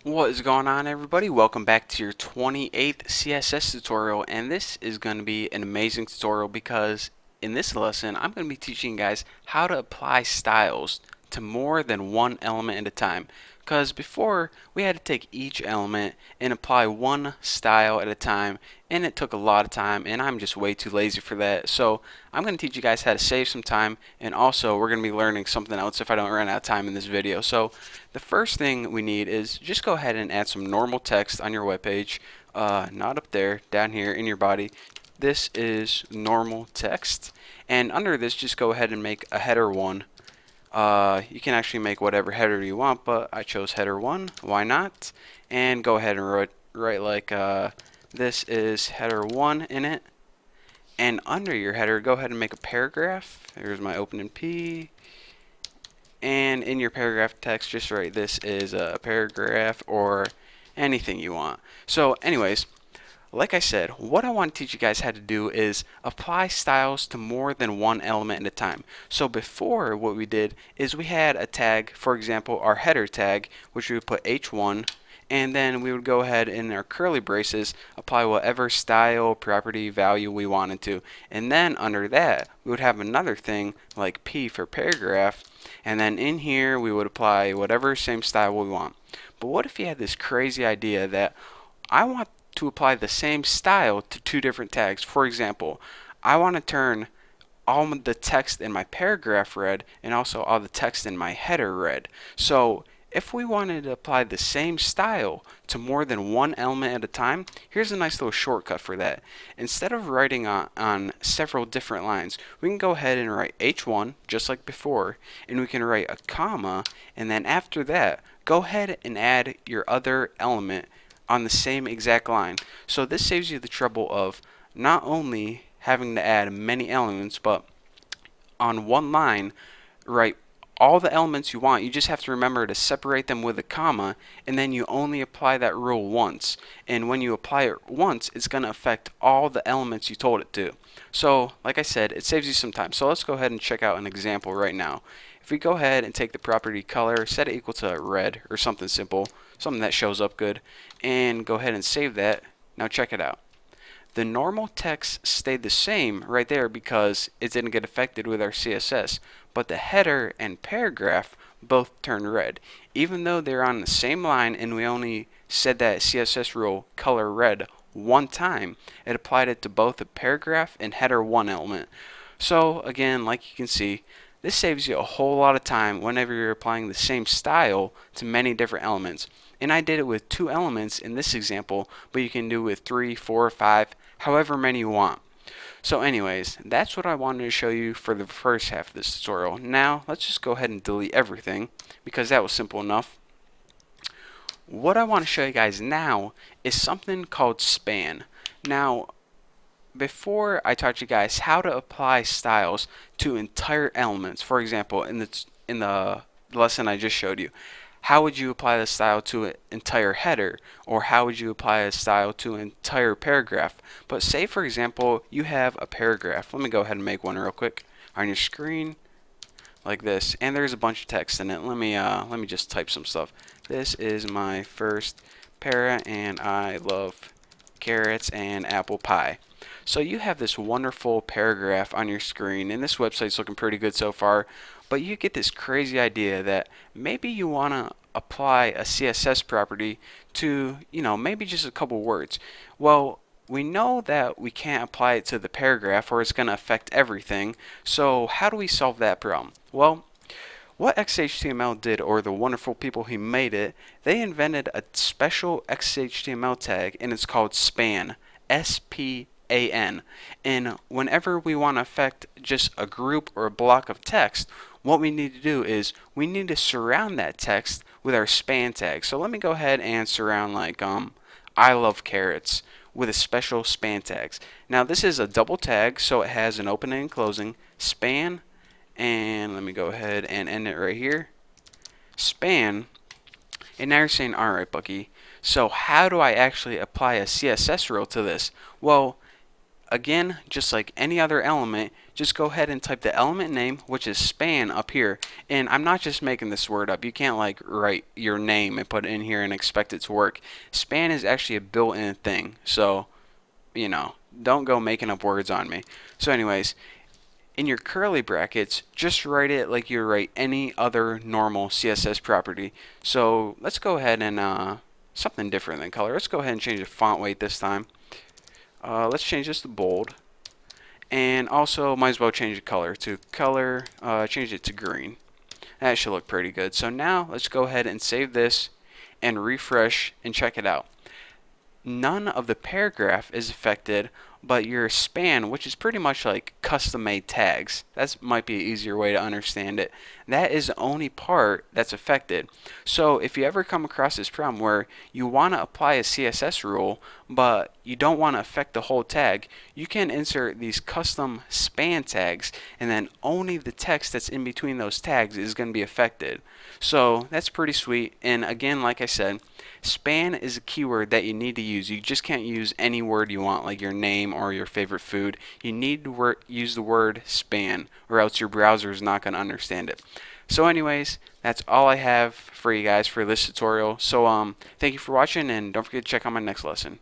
What is going on, everybody? Welcome back to your 28th CSS tutorial, and this is going to be an amazing tutorial because in this lesson I'm going to be teaching you guys how to apply styles to more than one element at a time. Because before we had to take each element and apply one style at a time, and it took a lot of time, and I'm just way too lazy for that. So I'm going to teach you guys how to save some time, and also we're going to be learning something else if I don't run out of time in this video. So the first thing we need is just go ahead and add some normal text on your web page, not up there, down here in your body. This is normal text, and under this just go ahead and make a header 1. You can actually make whatever header you want, but I chose header 1, why not? And go ahead and write like this is header 1 in it, and under your header go ahead and make a paragraph. Here's my opening P, and in your paragraph text just write this is a paragraph or anything you want. So anyways, like I said, what I want to teach you guys how to do is apply styles to more than one element at a time. So before, what we did is we had a tag, for example our header tag, which we would put h1, and then we would go ahead in our curly braces apply whatever style, property, value we wanted to, and then under that we would have another thing like p for paragraph, and then in here we would apply whatever same style we want. But what if you had this crazy idea that I want to apply the same style to two different tags? For example, I want to turn all the text in my paragraph red and also all the text in my header red. So if we wanted to apply the same style to more than one element at a time, here's a nice little shortcut for that. Instead of writing on several different lines, we can go ahead and write h1 just like before, and we can write a comma, and then after that go ahead and add your other element on the same exact line. So this saves you the trouble of not only having to add many elements, but on one line write all the elements you want. You just have to remember to separate them with a comma, and then you only apply that rule once. And when you apply it once, it's going to affect all the elements you told it to. So like I said, it saves you some time. So let's go ahead and check out an example right now. If we go ahead and take the property color, set it equal to red or something simple, something that shows up good, and go ahead and save that. Now check it out. The normal text stayed the same right there because it didn't get affected with our CSS, but the header and paragraph both turned red. Even though they're on the same line and we only said that CSS rule color red one time, it applied it to both the paragraph and header 1 element. So again, like you can see, this saves you a whole lot of time whenever you're applying the same style to many different elements. And I did it with 2 elements in this example, but you can do it with 3, 4, 5, however many you want. So anyways, that's what I wanted to show you for the first half of this tutorial. Now, let's just go ahead and delete everything because that was simple enough. What I want to show you guys now is something called span. Now, before I taught you guys how to apply styles to entire elements, for example, in the lesson I just showed you, how would you apply the style to an entire header, or how would you apply a style to an entire paragraph? But say for example you have a paragraph. Let me go ahead and make one real quick on your screen like this, and there's a bunch of text in it. Let me just type some stuff. This is my first para and I love carrots and apple pie. So you have this wonderful paragraph on your screen, and this website's looking pretty good so far, but you get this crazy idea that maybe you want to apply a CSS property to, maybe just a couple words. Well, we know that we can't apply it to the paragraph or it's going to affect everything, so how do we solve that problem? Well, what XHTML did, or the wonderful people who made it, they invented a special XHTML tag, and it's called span. S-P-A-N. And whenever we want to affect just a group or a block of text, what we need to do is we need to surround that text with our span tag. So let me go ahead and surround like I love carrots with a special span tags. Now this is a double tag, so it has an opening and closing. Span, and let me go ahead and end it right here. Span. And now you're saying, alright Bucky, so how do I actually apply a CSS rule to this? Well, again, just like any other element, just go ahead and type the element name, which is span, up here. And I'm not just making this word up. You can't like write your name and put it in here and expect it to work. Span is actually a built-in thing. So, don't go making up words on me. So anyways, in your curly brackets, just write it like you write any other normal CSS property. So let's go ahead and something different than color. Let's go ahead and change the font weight this time. Let's change this to bold. And also, might as well change the color to change it to green. That should look pretty good. So now let's go ahead and save this and refresh and check it out. None of the paragraph is affected, but your span, which is pretty much like custom made tags, that might be an easier way to understand it, that is the only part that's affected. So if you ever come across this problem where you want to apply a CSS rule but you don't want to affect the whole tag, you can insert these custom span tags, and then only the text that's in between those tags is going to be affected. So that's pretty sweet. And again, like I said, span is a keyword that you need to use. You just can't use any word you want, like your name or your favorite food. You need to use the word span, or else your browser is not going to understand it. So anyways, that's all I have for you guys for this tutorial. So thank you for watching, and don't forget to check out my next lesson.